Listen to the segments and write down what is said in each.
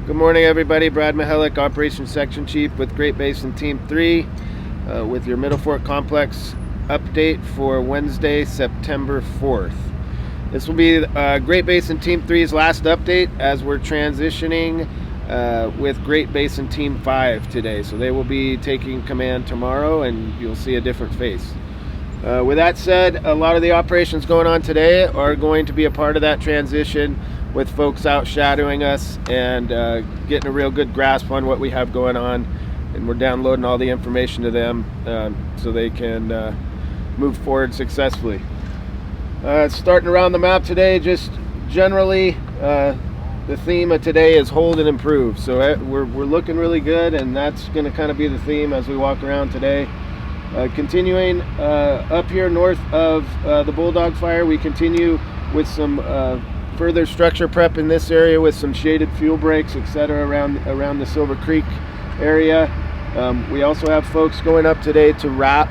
Good morning, everybody. Brad Mihelic, Operations Section Chief with Great Basin Team 3 with your Middle Fork Complex update for Wednesday, September 4th. This will be Great Basin Team 3's last update as we're transitioning with Great Basin Team 5 today. So they will be taking command tomorrow and you'll see a different face. With that said, a lot of the operations going on today are going to be a part of that transition, with folks out shadowing us and getting a real good grasp on what we have going on, and we're downloading all the information to them so they can move forward successfully. Starting around the map today, just generally the theme of today is hold and improve. So we're looking really good, and that's going to kind of be the theme as we walk around today. Continuing up here north of the Bulldog Fire, we continue with some further structure prep in this area with some shaded fuel breaks, etc. around the Silver Creek area. We also have folks going up today to wrap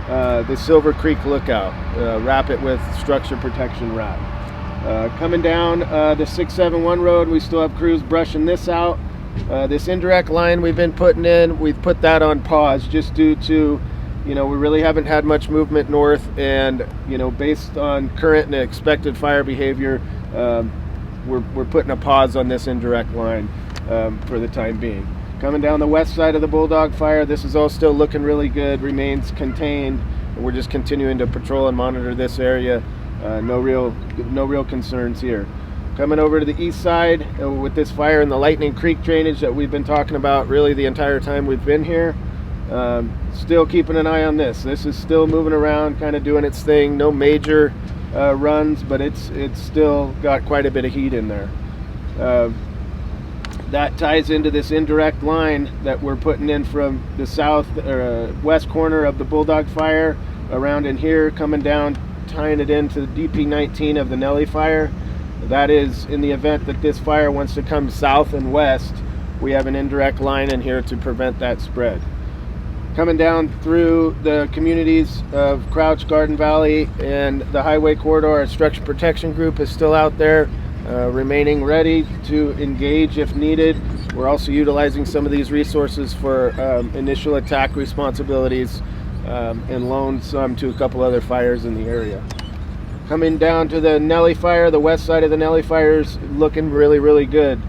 the Silver Creek lookout, wrap it with structure protection wrap. Coming down the 671 road, we still have crews brushing this out. This indirect line we've been putting in, we've put that on pause just due to, we really haven't had much movement north, and based on current and expected fire behavior, we're putting a pause on this indirect line for the time being. Coming down the west side of the Bulldog Fire, this is all still looking really good, remains contained, and we're just continuing to patrol and monitor this area. No real concerns here. Coming over to the east side with this fire in the Lightning Creek drainage that we've been talking about really the entire time we've been here. Still keeping an eye on this. This is still moving around, kind of doing its thing. No major runs, but it's still got quite a bit of heat in there. That ties into this indirect line that we're putting in from the south or west corner of the Bulldog Fire around in here, coming down, tying it into the DP19 of the Nelly Fire. That is in the event that this fire wants to come south and west, we have an indirect line in here to prevent that spread. Coming down through the communities of Crouch, Garden Valley, and the highway corridor, our structure protection group is still out there, remaining ready to engage if needed. We're also utilizing some of these resources for initial attack responsibilities and loaned some to a couple other fires in the area. Coming down to the Nelly Fire, the west side of the Nelly Fire is looking really, really good.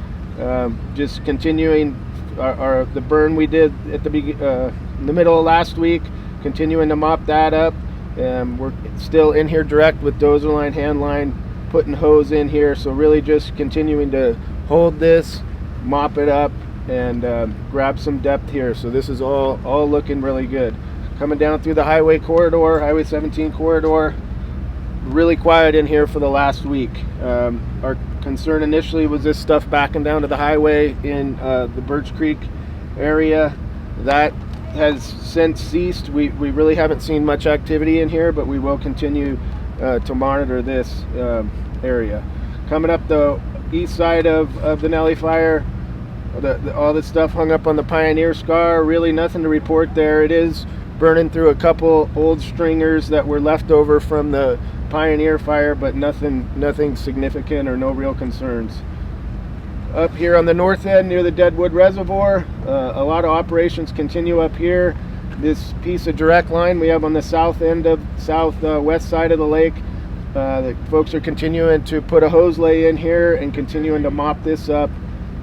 Just continuing the burn we did at in the middle of last week, continuing to mop that up. We're still in here direct with dozer line, hand line, putting hose in here. So really just continuing to hold this, mop it up, and grab some depth here. So this is all looking really good. Coming down through the highway corridor, Highway 17 corridor, really quiet in here for the last week. Our concern initially was this stuff backing down to the highway in the Birch Creek area. That has since ceased. We really haven't seen much activity in here, but we will continue to monitor this area. Coming up the east side of the Nelly Fire, all the stuff hung up on the Pioneer Scar, really nothing to report there. It is burning through a couple old stringers that were left over from the Pioneer Fire, but nothing significant or no real concerns. Up here on the north end near the Deadwood Reservoir, a lot of operations continue up here. This piece of direct line we have on the south end of southwest side of the lake, the folks are continuing to put a hose lay in here and continuing to mop this up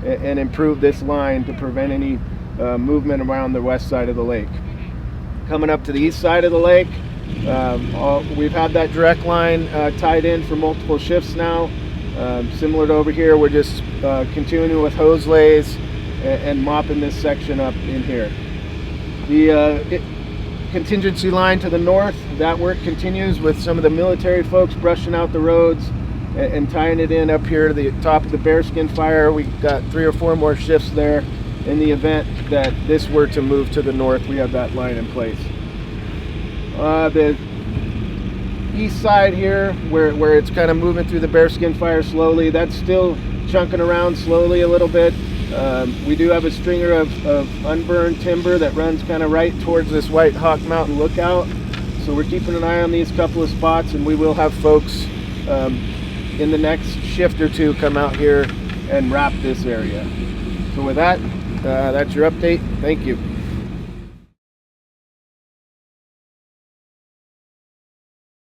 and improve this line to prevent any movement around the west side of the lake. Coming up to the east side of the lake, we've had that direct line tied in for multiple shifts now. Similar to over here, we're just continuing with hose lays and mopping this section up in here. The contingency line to the north, that work continues with some of the military folks brushing out the roads and tying it in up here to the top of the Bearskin Fire. We've got 3 or 4 more shifts there. In the event that this were to move to the north, we have that line in place. The east side here, where it's kind of moving through the Bearskin Fire slowly, that's still chunking around slowly a little bit. We do have a stringer of unburned timber that runs kind of right towards this White Hawk Mountain lookout. So we're keeping an eye on these couple of spots, and we will have folks in the next shift or two come out here and wrap this area. So So with that, that's your update. Thank you.